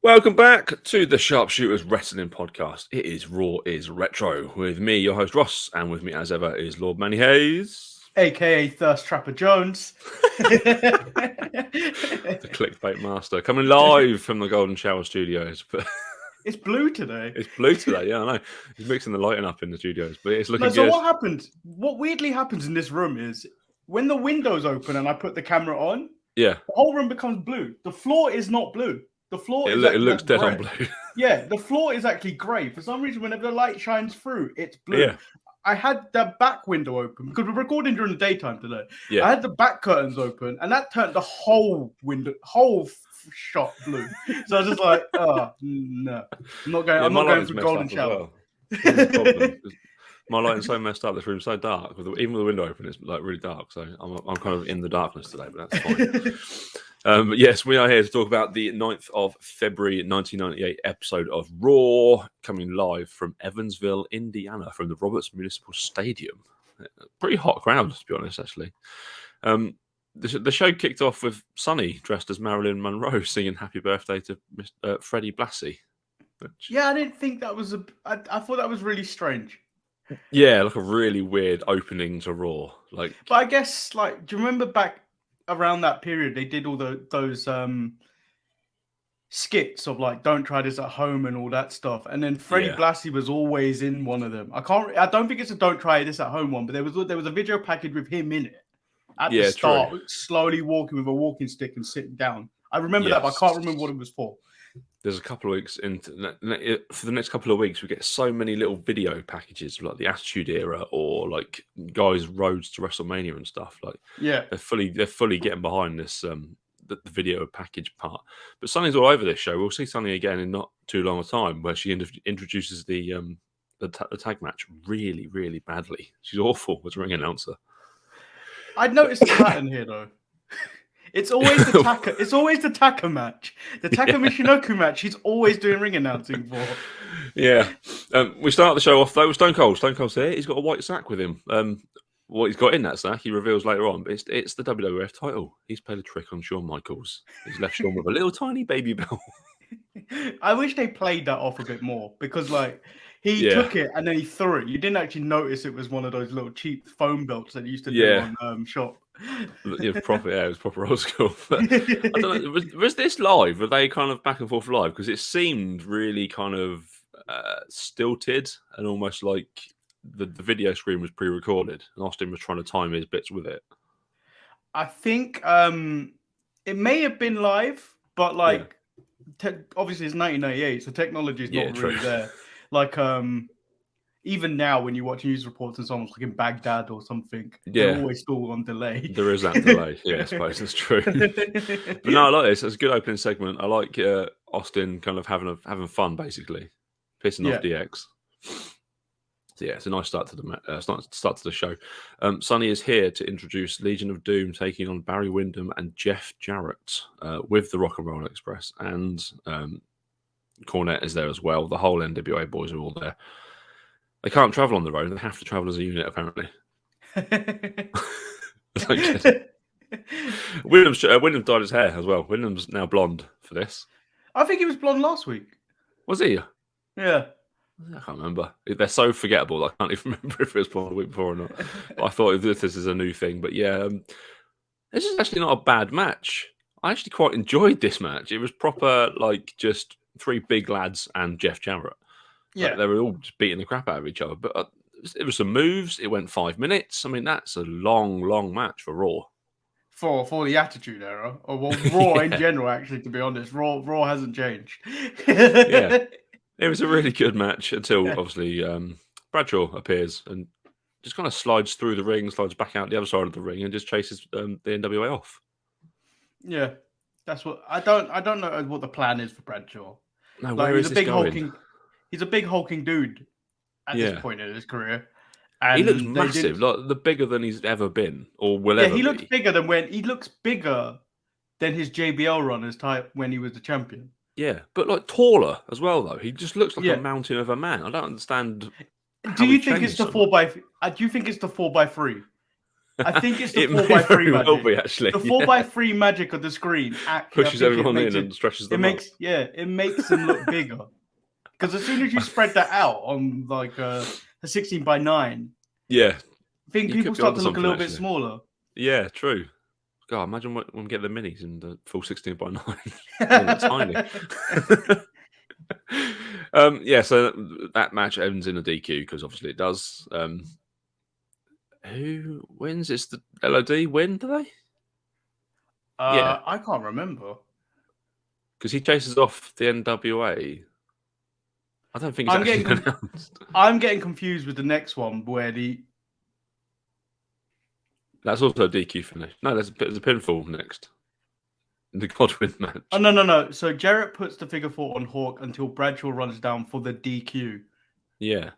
Welcome back to the Sharpshooters Wrestling Podcast. It is Raw is Retro with me, your host Ross, and with me as ever is Lord Manny Hayes, aka Thirst Trapper Jones, the clickbait master, coming live from the Golden Shower Studios. But it's blue today. It's blue today. Yeah, I know. He's mixing the lighting up in the studios, but it's looking good. So what happened? What weirdly happens in this room is when the windows open and I put the camera on, the whole room becomes blue. The floor is not blue. The floor it looks dead on blue. Yeah, the floor is actually grey. For some reason, whenever the light shines through, it's blue. Yeah. I had the back window open because we're recording during the daytime today. Yeah. I had the back curtains open, and that turned the whole shot blue. So I was just like, oh no, I'm not going. I'm not going for golden shower. Well. My lighting's so messed up. This room's so dark. Even with the window open, it's like really dark. So I'm kind of in the darkness today, but that's fine. But yes, we are here to talk about the 9th of February 1998 episode of Raw, coming live from Evansville, Indiana, from the Roberts Municipal Stadium. Pretty hot crowd, to be honest, actually. The show kicked off with Sunny dressed as Marilyn Monroe singing "Happy Birthday" to Freddie Blassie. Yeah, I didn't think that was I thought that was really strange. Yeah, like a really weird opening to Raw. But I guess, do you remember back around that period they did all those skits of "Don't try this at home" and all that stuff, and then Freddie Blassie was always in one of them. I don't think it's a "Don't try this at home" one, but there was a video package with him in it at the start, slowly walking with a walking stick and sitting down. I remember that, but I can't remember what it was for. There's a couple of weeks for the next couple of weeks, we get so many little video packages like the Attitude Era or like guys' roads to WrestleMania and stuff. They're fully getting behind this the video package part. But Sunny's all over this show. We'll see Sunny again in not too long a time, where she introduces the tag match really, really badly. She's awful as a ring announcer. I'd noticed a pattern here though. It's always the Taka. It's always the Taka match. The Taka Michinoku match. He's always doing ring announcing for. Yeah. We start the show off though with Stone Cold. Stone Cold's here. He's got a white sack with him. What he's got in that sack, he reveals later on. But it's the WWF title. He's played a trick on Shawn Michaels. He's left Shawn with a little tiny baby bell. I wish they played that off a bit more because he took it and then he threw it. You didn't actually notice it was one of those little cheap foam belts that you used to do on Shop. It was proper old school. But I don't know, was this live? Were they kind of back and forth live? Because it seemed really kind of stilted and almost like the video screen was pre-recorded and Austin was trying to time his bits with it. I think it may have been live, but obviously it's 1998, so technology is not really there. Even now, when you watch news reports and someone's like in Baghdad or something, they're always still on delay. There is that delay. Yeah, I suppose that's true. But no, I like this. It's a good opening segment. I like Austin kind of having fun, basically, pissing off DX. So yeah, it's a nice start to the show. Sunny is here to introduce Legion of Doom taking on Barry Windham and Jeff Jarrett with the Rock and Roll Express, and Cornette is there as well. The whole NWA boys are all there. They can't travel on their own. They have to travel as a unit, apparently. Wyndham dyed his hair as well. Wyndham's now blonde for this. I think he was blonde last week. Was he? Yeah. I can't remember. They're so forgettable. I can't even remember if it was blonde the week before or not. I thought this is a new thing. But yeah, this is actually not a bad match. I actually quite enjoyed this match. It was proper, just three big lads and Jeff Jarrett. Yeah, they were all just beating the crap out of each other. But it was some moves. It went 5 minutes. I mean, that's a long, long match for Raw. For the Attitude Era, or Raw in general. Actually, to be honest, Raw hasn't changed. Yeah, it was a really good match until obviously Bradshaw appears and just kind of slides through the ring, slides back out the other side of the ring, and just chases the NWA off. Yeah, that's what I don't know what the plan is for Bradshaw. No, where is this going? He's a big hulking dude at this point in his career. And he looks massive, the bigger than he's ever been or will ever be. He looks bigger than his JBL runners type when he was the champion. Yeah, but taller as well though. He just looks like a mountain of a man. I don't understand. Do you think it's the 4x3? I think it's the It 4x3 magic. well be, actually. The 4x3 magic of the screen actually pushes everyone in and stretches them up. It makes them look bigger. Because as soon as you spread that out on like a 16x9, I think people start to look a little bit smaller. Yeah, true. God, imagine when we get the minis in the full 16x9. Tiny. So that match ends in a DQ because obviously it does. Who wins? It's the LOD win, do they? I can't remember. Because he chases off the NWA. I don't think it's announced. I'm getting confused with the next one where That's also a DQ finish. No, there's a pinfall next. The Godwin match. Oh, no. So Jarrett puts the figure 4 on Hawk until Bradshaw runs down for the DQ. Yeah.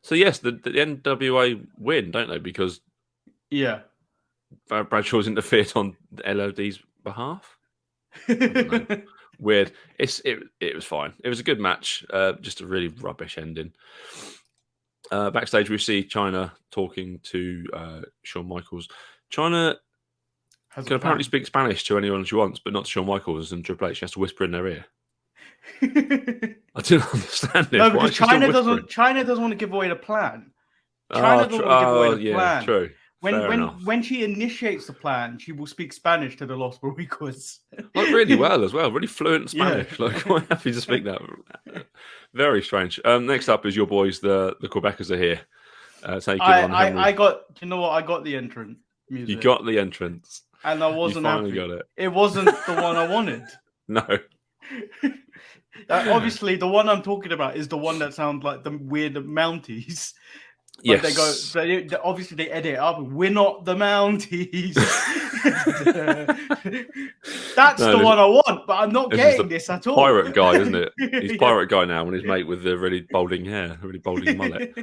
So yes, the NWA win, don't they? Because Bradshaw's interfered on the LOD's behalf. Weird. It was fine. It was a good match. Just a really rubbish ending. Backstage, we see Chyna talking to Shawn Michaels. Chyna can apparently speak Spanish to anyone she wants, but not to Shawn Michaels and Triple H. She has to whisper in their ear. I didn't understand it. No, because Chyna doesn't want to give away the plan. Chyna doesn't want to give away the plan. True. When she initiates the plan, she will speak Spanish to the Los Boricuas. Like really well as well. Really fluent Spanish. Like quite happy to speak that. Very strange. Next up is your boys, the Quebecers are here. Taking on Henry. I got the entrance music. You got the entrance. And I wasn't happy. Got it. It wasn't the one I wanted. No. Obviously, the one I'm talking about is the one that sounds like the weird Mounties. Yes. Obviously they edit it up. We're not the Mounties. That's the one I want, but I'm not getting this at all. Pirate guy, isn't it? He's pirate guy now, and his mate with the really balding hair, really balding mullet.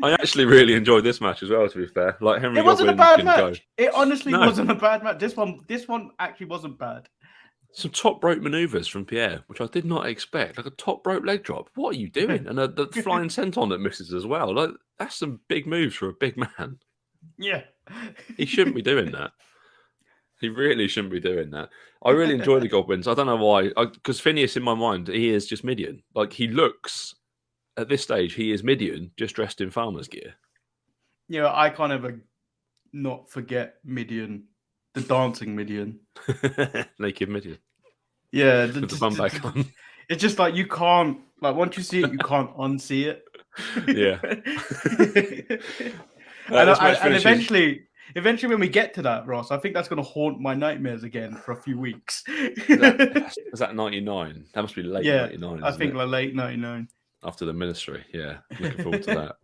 I actually really enjoyed this match as well. To be fair, like Henry, it wasn't a bad match. It honestly wasn't a bad match. This one actually wasn't bad. Some top rope maneuvers from Pierre, which I did not expect. Like a top rope leg drop. What are you doing? And the flying senton that misses as well. Like that's some big moves for a big man. Yeah. He shouldn't be doing that. He really shouldn't be doing that. I really enjoy the Godwins. I don't know why. Because Phineas, in my mind, he is just Midian. Like he looks, at this stage, he is Midian, just dressed in farmer's gear. Yeah, I can't ever not forget Midian. The dancing Midian. Naked Midian. Yeah. With the bum back on. It's just like you can't, like once you see it, you can't unsee it. Yeah. And eventually when we get to that, Ross, I think that's going to haunt my nightmares again for a few weeks. Was that 99? That must be late 99. I think like late 99. After the ministry, yeah. Looking forward to that.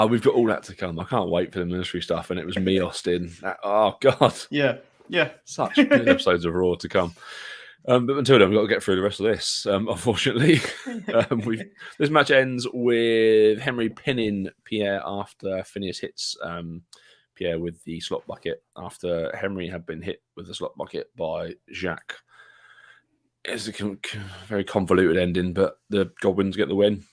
We've got all that to come. I can't wait for the ministry stuff. And it was me, Austin. Oh, God. Yeah. Such good episodes of Raw to come. But until then, we've got to get through the rest of this, unfortunately. This match ends with Henry pinning Pierre after Phineas hits Pierre with the slot bucket after Henry had been hit with the slot bucket by Jacques. It's a very convoluted ending, but the Godwins get the win.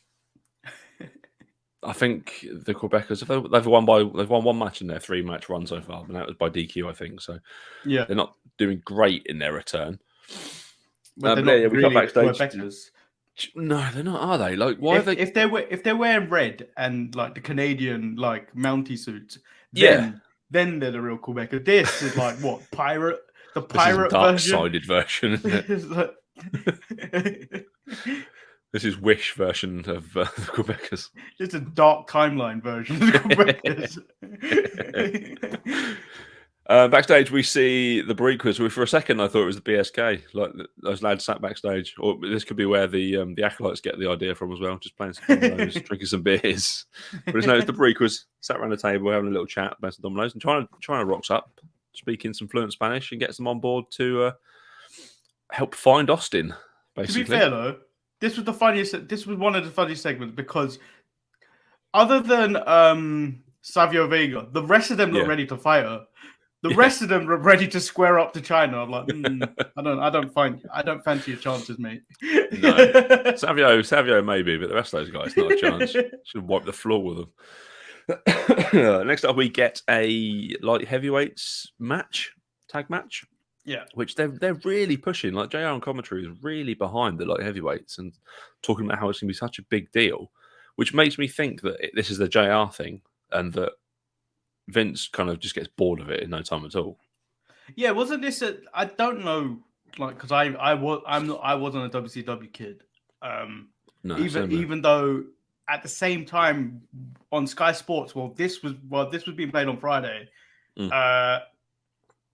I think the Quebecers they've won one match in their 3-match run so far, and that was by DQ, I think. So yeah, they're not doing great in their return. But we got backstage. Quebecers. No, they're not, are they? Like, why if, are they? If they're wearing red and like the Canadian like Mountie suits, then they're the real Quebecers. This is like what pirate. The pirate dark-sided version, isn't it? This is Wish version of the Quebecers. It's a dark timeline version of the Quebecers. Backstage, we see the Boricuas. For a second, I thought it was the BSK. Like those lads sat backstage, or this could be where the acolytes get the idea from as well. Just playing some dominoes, drinking some beers. But it's the Boricuas sat around the table having a little chat, playing some dominoes, and trying to rocks up, speaking some fluent Spanish, and gets them on board to help find Austin. Basically, to be fair though, this was the funniest. This was one of the funniest segments because other than Savio Vega, the rest of them look ready to fight her. The rest of them were ready to square up to China. I'm like, I don't fancy your chances, mate. No, Savio maybe, but the rest of those guys, not a chance. Should wipe the floor with them. Next up, we get a light heavyweights tag match. Yeah, which they're really pushing. Like JR on commentary is really behind the light heavyweights and talking about how it's going to be such a big deal, which makes me think that this is the JR thing and that Vince kind of just gets bored of it in no time at all. Yeah, wasn't this? I don't know, like because I wasn't a WCW kid. No, even though at the same time on Sky Sports, this was being played on Friday.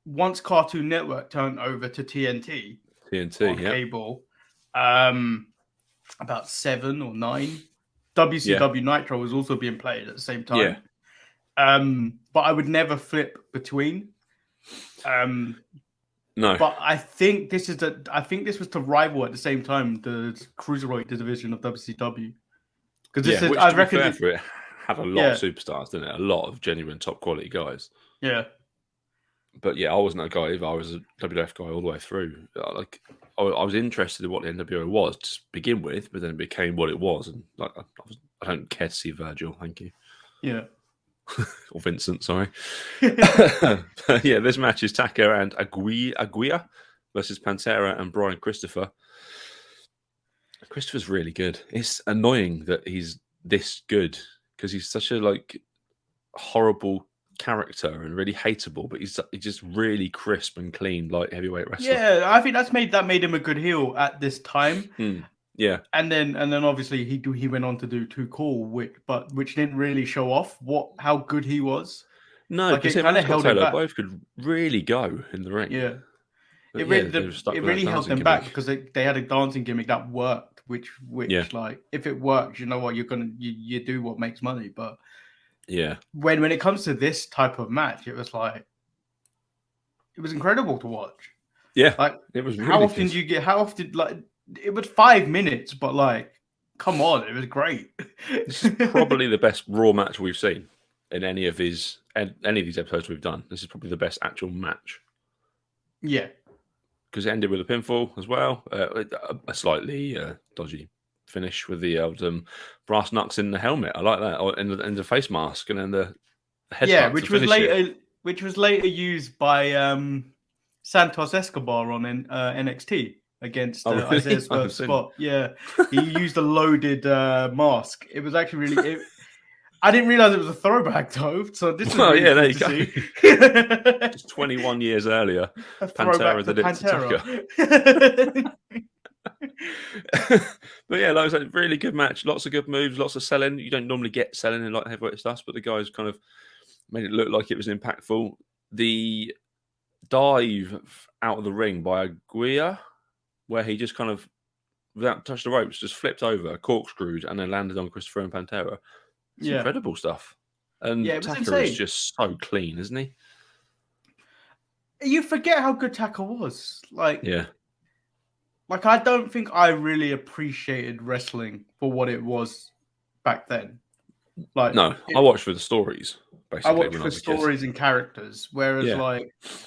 Once Cartoon Network turned over to TNT on cable, about 7 or 9, WCW Nitro was also being played at the same time. Yeah. But I would never flip between. No, but I think this was to rival at the same time the cruiserweight division of WCW. Because which, I reckon, it had a lot of superstars, didn't it? A lot of genuine top quality guys. Yeah. But yeah, I wasn't a guy either. I was a WWF guy all the way through. Like, I was interested in what the NWO was to begin with, but then it became what it was. And like, I don't care to see Virgil. Thank you. Yeah. Or Vincent, sorry. Yeah, this match is Taka and Aguirre versus Pantera and Brian Christopher. Christopher's really good. It's annoying that he's this good because he's such a horrible character and really hateable, but he's just really crisp and clean, like heavyweight wrestler. Yeah, I think that made him a good heel at this time. Yeah, and then obviously he went on to do Too Cool, which didn't really show off how good he was. No, because him and Scott Taylor both could really go in the ring. Yeah, it really held them back because they had a dancing gimmick that worked, which like if it works, you know what, you do what makes money, but. Yeah. When it comes to this type of match, it was incredible to watch. Yeah. Like it was really how often it was 5 minutes, but come on, it was great. This is probably the best Raw match we've seen in any of these episodes we've done. This is probably the best actual match. Yeah. Because it ended with a pinfall as well. A slightly dodgy finish with the old brass knucks in the helmet. I like that. Or in the face mask and then the head. Yeah, which was later used by Santos Escobar on NXT against Isaiah Swerve Scott. Yeah, he used a loaded mask. It was actually really. I didn't realize it was a throwback though. So this is really there you go. Just 21 years earlier, Pantera did it to Tucker. But yeah, like I said, really good match. Lots of good moves, lots of selling. You don't normally get selling in light heavyweight stuff, but the guys kind of made it look like it was impactful. The dive out of the ring by Aguirre, where he just kind of, without touching the ropes, just flipped over, corkscrewed, and then landed on Christopher and Pantera. It's incredible stuff. And Taka is just so clean, isn't he? You forget how good Taka was. Yeah. I don't think I really appreciated wrestling for what it was back then. I watched for the stories. Basically, I watched for stories and characters. Whereas, as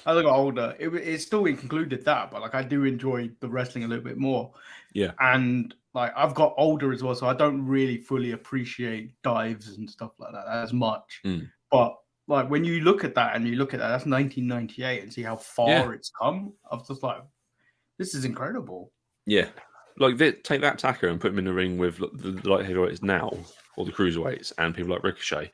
I got older, it still included that, but I do enjoy the wrestling a little bit more. Yeah, and I've got older as well, so I don't really fully appreciate dives and stuff like that as much. But when you look at that, that's 1998, and see how far it's come. I was just like, this is incredible. Yeah. Take that Taka and put him in the ring with the light heavyweights now, or the cruiserweights, and people like Ricochet.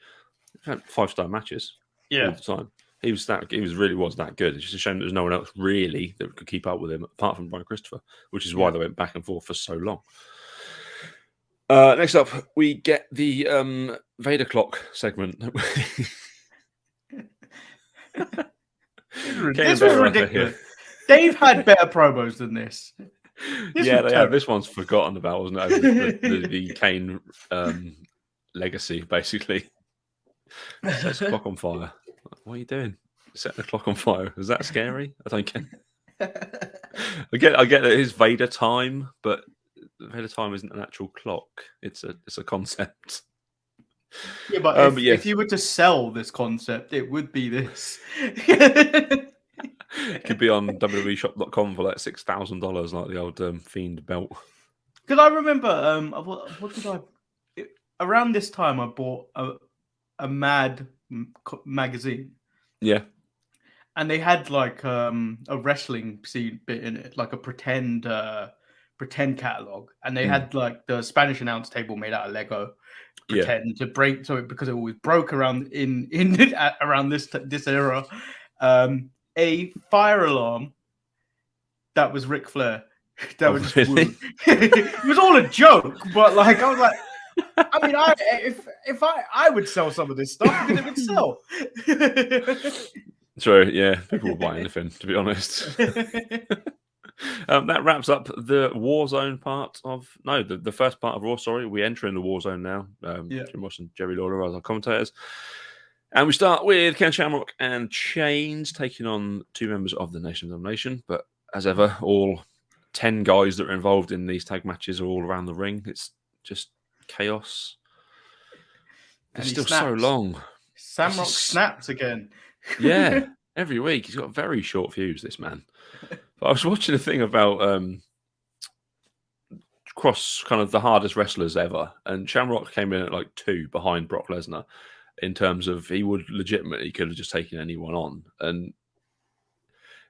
They've had 5-star matches all the time. He was that good. It's just a shame there's no one else really that could keep up with him apart from Brian Christopher, which is why they went back and forth for so long. Next up, we get the Vader clock segment. This was ridiculous. Dave had better promos than this. They have. This one's forgotten about, wasn't it? The Kane legacy, basically. Sets the clock on fire. What are you doing? Setting the clock on fire. Is that scary? I don't care. I get that it is Vader time, but Vader time isn't an actual clock. It's a concept. Yeah, but if you were to sell this concept, it would be this. It could be on WWEshop.com for like $6,000, like the old Fiend belt. Because I remember, what did I? Around this time, I bought a Mad magazine. Yeah. And they had like a wrestling scene bit in it, like a pretend catalog, and they had like the Spanish announce table made out of Lego, pretend to break, because it always broke around around this era. A fire alarm that was Ric Flair. That was just really? It was all a joke, but like I was like, I mean, if I would sell some of this stuff because it would sell. True, yeah. People will buy anything, to be honest. That wraps up the Warzone part of the first part of Raw. Sorry, we enter in the Warzone now. Jim Ross and Jerry Lawler as our commentators, and we start with Ken Shamrock and Chains taking on two members of the Nation of Domination. But as ever, all 10 guys that are involved in these tag matches are all around the ring. It's just chaos. It's still so long. Shamrock snaps again. Yeah, every week. He's got very short fuse, this man. But I was watching a thing about cross kind of the hardest wrestlers ever, and Shamrock came in at like 2 behind Brock Lesnar in terms of he could have just taken anyone on, and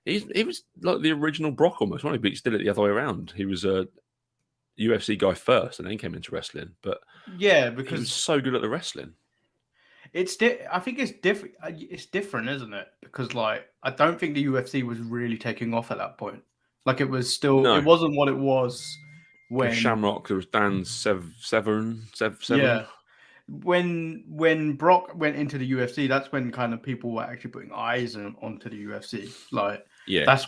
he was like the original Brock almost, but he did it the other way around. He was a UFC guy first, and then came into wrestling. But yeah, because he was so good at the wrestling. I think it's different. It's different, isn't it? Because like I don't think the UFC was really taking off at that point. Like it was still, it wasn't what it was when Shamrock. There was Dan Severn. Yeah, when Brock went into the UFC, that's when kind of people were actually putting eyes onto the UFC. Like that's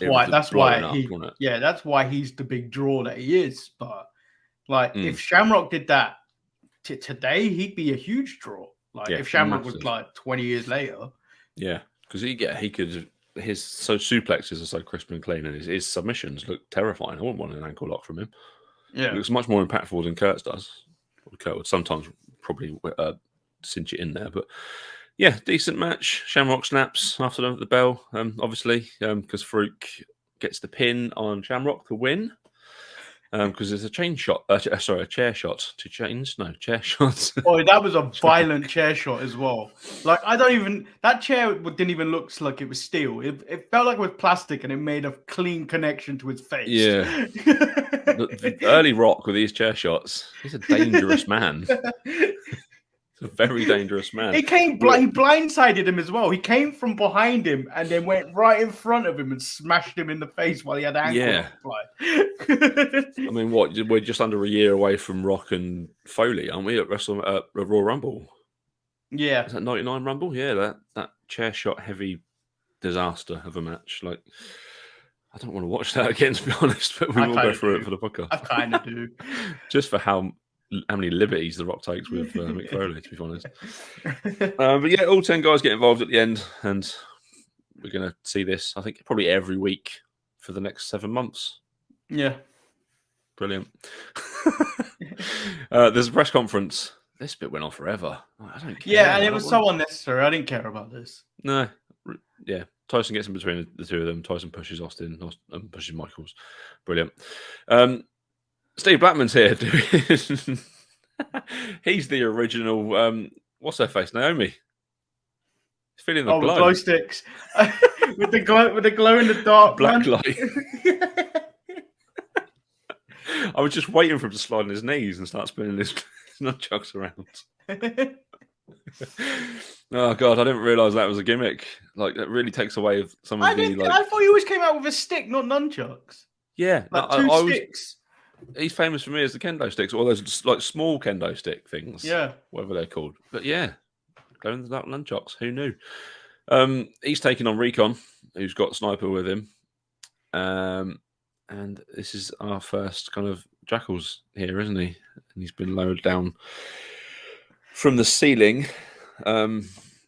why he's the big draw that he is. But like if Shamrock did that today, he'd be a huge draw. Like if Shamrock was like 20 years later. Yeah, because his suplexes are so crisp and clean, and his submissions look terrifying. I wouldn't want an ankle lock from him. Yeah, it looks much more impactful than Kurt's does. Kurt would sometimes probably cinch it in there, but yeah, decent match. Shamrock snaps after the bell, obviously, because Farouk gets the pin on Shamrock to win. Because there's a chain shot, a chair shot to Chains. No, chair shots. Oh, that was a violent chair shot as well. Like, that chair didn't even look like it was steel. It felt like it was plastic and it made a clean connection to his face. Yeah. the early Rock with these chair shots, he's a dangerous man. He's a very dangerous man. He blindsided him as well. He came from behind him and then went right in front of him and smashed him in the face while he had ankle. Yeah. I mean, we're just under a year away from Rock and Foley, aren't we, at Royal Rumble? Yeah. Is that 99 Rumble? Yeah, that chair shot heavy disaster of a match. Like, I don't want to watch that again, to be honest, but we will go through it for the podcast. I kind of do. Just for how many liberties the Rock takes with Mick Foley, to be honest. But yeah, all 10 guys get involved at the end, and we're going to see this, I think, probably every week for the next 7 months. Yeah. Brilliant. There's a press conference. This bit went on forever. I don't care. Yeah, and it was so unnecessary. I didn't care about this. No. Yeah. Tyson gets in between the two of them. Tyson pushes Austin and pushes Michaels. Brilliant. Steve Blackman's here. He's the original. What's her face? Naomi. He's feeling the glow. The glow sticks with the glow in the dark black light. I was just waiting for him to slide on his knees and start spinning his nunchucks around. Oh God, I didn't realise that was a gimmick. Like that really takes away some of the. I thought he always came out with a stick, not nunchucks. Yeah, like two sticks. He's famous for me as the kendo sticks, or those like small kendo stick things. Yeah, whatever they're called. But yeah, going to that nunchucks. Who knew? He's taking on Recon, who's got Sniper with him. And this is our first kind of Jackals here, isn't he? And he's been lowered down from the ceiling. Yeah,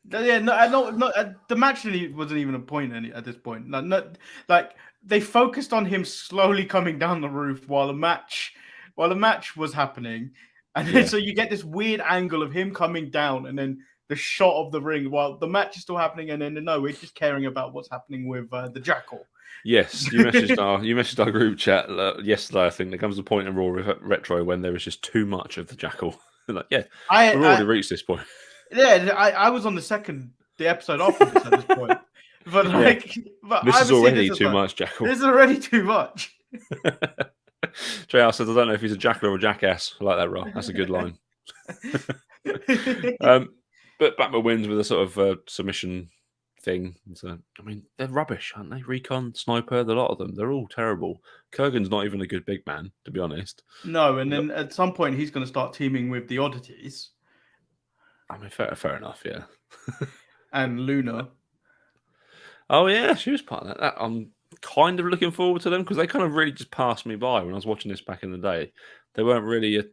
the match wasn't even a point at this point. Like they focused on him slowly coming down the roof while the match was happening, And then so you get this weird angle of him coming down, and then the shot of the ring while the match is still happening, and then no, we're just caring about what's happening with the Jackal. Yes, you messaged our group chat yesterday. I think there comes a point in Raw Retro when there is just too much of the Jackal. Like, we've already reached this point. Yeah, I was on the episode after this at this point. But this is already too much, Jackal. This is already too much. JR says, I don't know if he's a jackal or a jackass. I like that, Rob. That's a good line. But Batman wins with a sort of submission thing. So, I mean, they're rubbish, aren't they? Recon, Sniper, a lot of them. They're all terrible. Kurgan's not even a good big man, to be honest. No, and then at some point he's going to start teaming with the Oddities. I mean, fair enough, yeah. And Luna. Oh, yeah, she was part of that. I'm kind of looking forward to them because they kind of really just passed me by when I was watching this back in the day. They weren't really a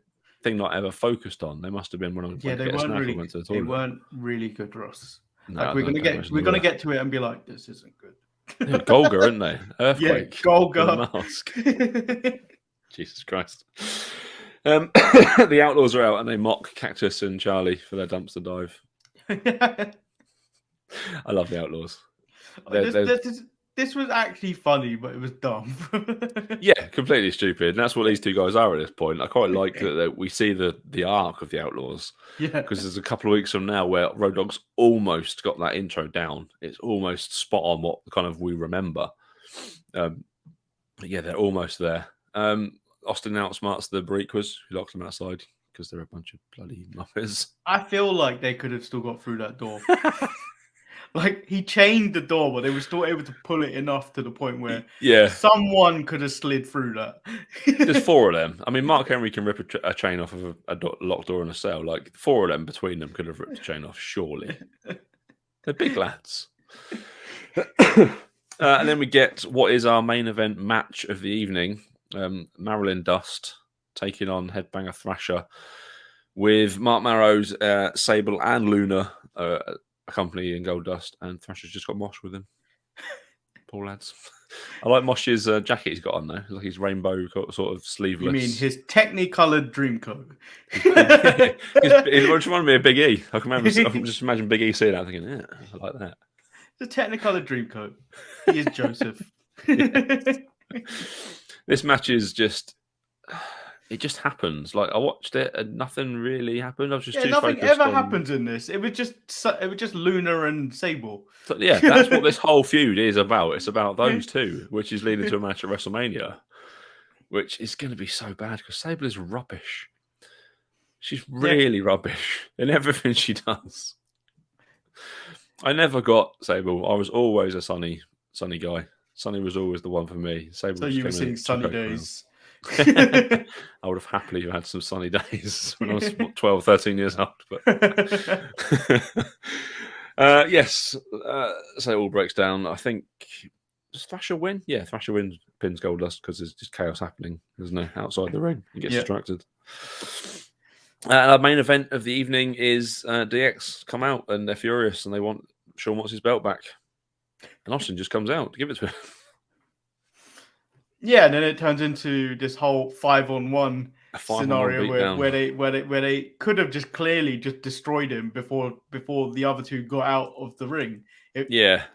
thing that I ever focused on. They must have been when I went to get a snack or went to the toilet. They weren't really good, Ross. No, we're gonna get to it and be like, this isn't good. Yeah, Golga, aren't they? Earthquake. Yeah, Golga. Mask. Jesus Christ. The Outlaws are out and they mock Cactus and Charlie for their dumpster dive. I love the Outlaws. This was actually funny, but it was dumb. Yeah, completely stupid. And that's what these two guys are at this point. I quite like that we see the arc of the Outlaws. Yeah. Because there's a couple of weeks from now where Road Dogg's almost got that intro down. It's almost spot on what kind of we remember. Yeah, they're almost there. Austin outsmarts the Bariquas, who locks them outside because they're a bunch of bloody muppets. I feel like they could have still got through that door. Like, he chained the door, but they were still able to pull it enough to the point where someone could have slid through that. There's four of them. I mean, Mark Henry can rip a chain off of a locked door in a cell. Like, four of them between them could have ripped the chain off, surely. They're big lads. And then we get what is our main event match of the evening. Marilyn Dust taking on Headbanger Thrasher with Mark Marrow's Sable and Luna accompanying Goldust, and Thrasher's just got Mosh with him. Poor lads. I like Mosh's jacket he's got on though. It's like his rainbow sort of sleeveless. You mean his technicolored dream coat? It reminded me of Big E. I can just imagine Big E seeing that thinking, yeah, I like that. It's a technicolored dream coat. He is Joseph. This match is just... It just happens. Like, I watched it and nothing really happened. I was just nothing ever happens in this. It was just Luna and Sable. So, yeah, that's what this whole feud is about. It's about those two, which is leading to a match at WrestleMania, which is going to be so bad because Sable is rubbish. She's really rubbish in everything she does. I never got Sable. I was always a Sunny guy. Sunny was always the one for me. Sable so you were seeing Sunny days. I would have happily had some sunny days when I was 12, 13 years old. But yes, so it all breaks down. I think, does Thrasher win? Yeah, Thrasher wins, pins Goldust because there's just chaos happening, isn't there, outside the ring. He gets distracted. Our main event of the evening is DX come out and they're furious and they want Shawn wants his belt back. And Austin just comes out to give it to him. Yeah, and then it turns into this whole 5-on-1 scenario where they could have just clearly just destroyed him before the other two got out of the ring. They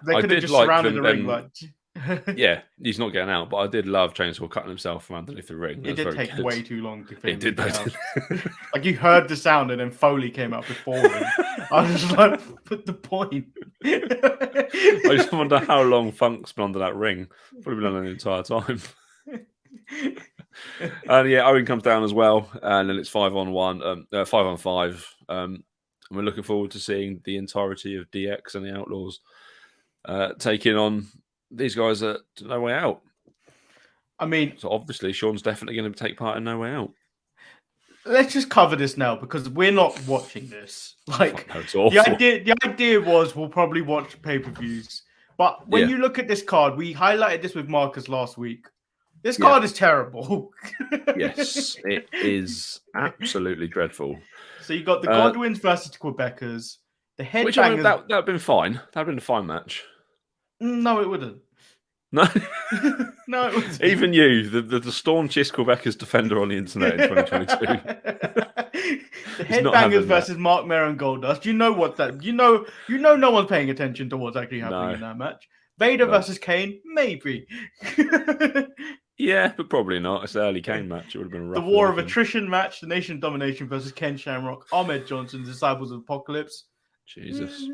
could have just surrounded the ring. Yeah, he's not getting out, but I did love Chainsaw cutting himself from underneath the ring. It did take way too long to finish. It did. Like, you heard the sound and then Foley came out before him. I was just like, put the point. I just wonder how long Funk's been under that ring. Probably been under the entire time. And yeah, Owen comes down as well, and then it's 5-on-1, 5-on-5. And we're looking forward to seeing the entirety of DX and the Outlaws taking on these guys at No Way Out. I mean, so obviously Sean's definitely going to take part in No Way Out. Let's just cover this now because we're not watching this. Like, the idea was we'll probably watch pay-per-views, but when you look at this card, we highlighted this with Marcus last week. This card is terrible. Yes, it is absolutely dreadful. So you got the Godwins versus Quebecers, the Headbangers. That would have been fine. That would have been a fine match. No, it wouldn't. No, No, it wasn't. Even you, the staunchest Quebecers defender on the internet in 2022. The Headbangers versus Mark Maron and Goldust. You know what that? You know, no one's paying attention to what's actually happening in that match. Vader versus Kane, maybe. Yeah, but probably not. It's an early Kane match. It would have been a rough. The War of Attrition match, the Nation of Domination versus Ken Shamrock, Ahmed Johnson, Disciples of Apocalypse. Jesus.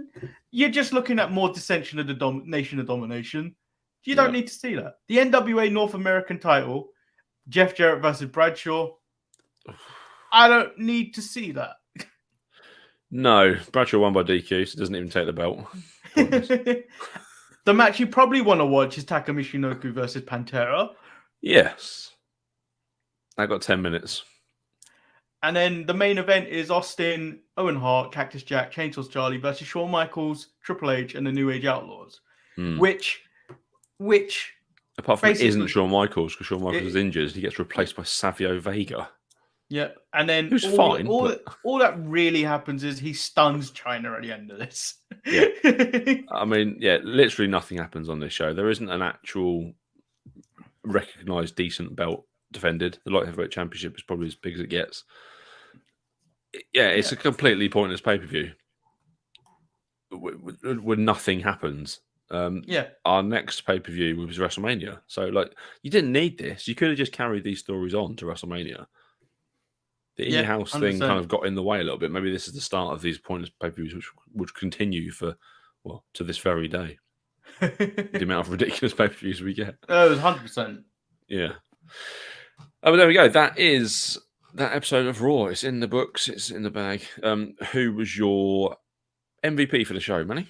You're just looking at more dissension of the Nation of Domination. You don't need to see that. The NWA North American title, Jeff Jarrett versus Bradshaw. I don't need to see that. No, Bradshaw won by DQ, so doesn't even take the belt. The match you probably want to watch is Taka Michinoku versus Pantera. Yes. I got 10 minutes. And then the main event is Austin, Owen Hart, Cactus Jack, Chainsaw Charlie versus Shawn Michaels, Triple H, and the New Age Outlaws. Which apart from it isn't Shawn Michaels, because Shawn Michaels is injured, he gets replaced by Savio Vega. Yeah, and then who's fine. All that really happens is he stuns China at the end of this. Yeah, I mean, literally nothing happens on this show. There isn't an actual recognised decent belt defended. The light heavyweight championship is probably as big as it gets. Yeah, it's a completely pointless pay-per-view where nothing happens. Our next pay-per-view was WrestleMania. So, you didn't need this. You could have just carried these stories on to WrestleMania. The in-house thing kind of got in the way a little bit. Maybe this is the start of these pointless pay-per-views, which would continue to this very day. The amount of ridiculous pay-per-views we get. Oh, it was 100%. Yeah. Oh, but there we go. That is that episode of Raw. It's in the books. It's in the bag. Who was your MVP for the show, Manny?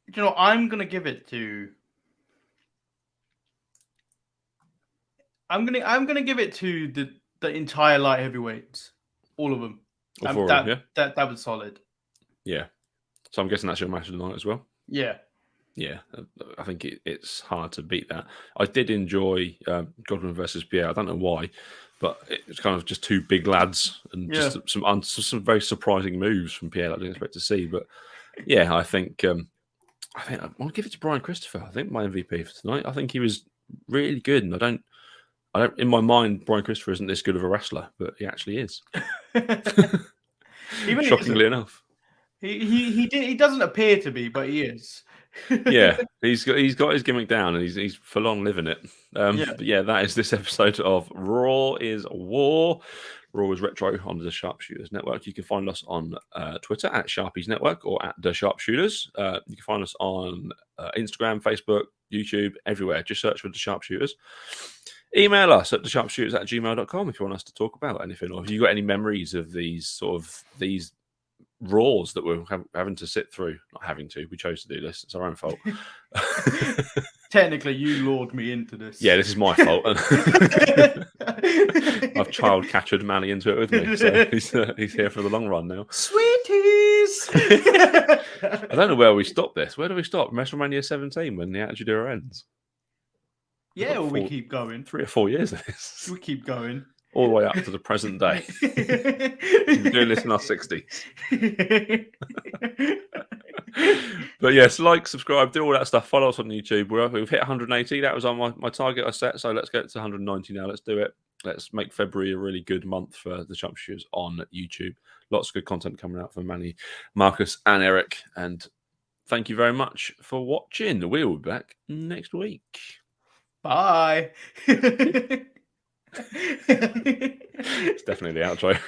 You know, I'm gonna give it to. I'm gonna give it to the entire light heavyweights, all of them. That was solid. Yeah. So I'm guessing that's your match of the night as well. Yeah. Yeah, I think it's hard to beat that. I did enjoy Godwin versus Pierre. I don't know why, but it's kind of just two big lads and just some very surprising moves from Pierre that I didn't expect to see. But yeah, I think I'll give it to Brian Christopher. I think my MVP for tonight. I think he was really good, and I don't. In my mind, Brian Christopher isn't this good of a wrestler, but he actually is. Shockingly enough, he doesn't appear to be, but he is. Yeah, he's got his gimmick down, and he's full on living it. But yeah, that is this episode of Raw is War. Raw is Retro on the Sharpshooters Network. You can find us on Twitter at Sharpies Network or at The Sharpshooters. You can find us on Instagram, Facebook, YouTube, everywhere. Just search for The Sharpshooters. Email us at thesharpshooters@gmail.com if you want us to talk about anything, or if you've got any memories of these Raws that we're having to sit through. Not having to. We chose to do this. It's our own fault. Technically, you lured me into this. Yeah, this is my fault. I've child captured Manny into it with me, so he's here for the long run now. Sweeties! I don't know where we stop this. Where do we stop? WrestleMania 17 when the Attitude Era ends. Yeah, or we keep going. 3 or 4 years of this. We keep going. All the way up to the present day. We've been doing this in our 60s. But yes, subscribe, do all that stuff. Follow us on YouTube. We've hit 180. That was on my target I set. So let's get to 190 now. Let's do it. Let's make February a really good month for the Sharpshooters on YouTube. Lots of good content coming out from Manny, Marcus, and Eric. And thank you very much for watching. We'll be back next week. Bye. It's definitely the outro.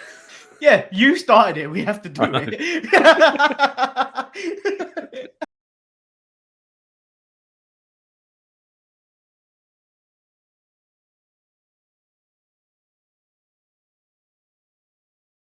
Yeah, you started it. We have to do it.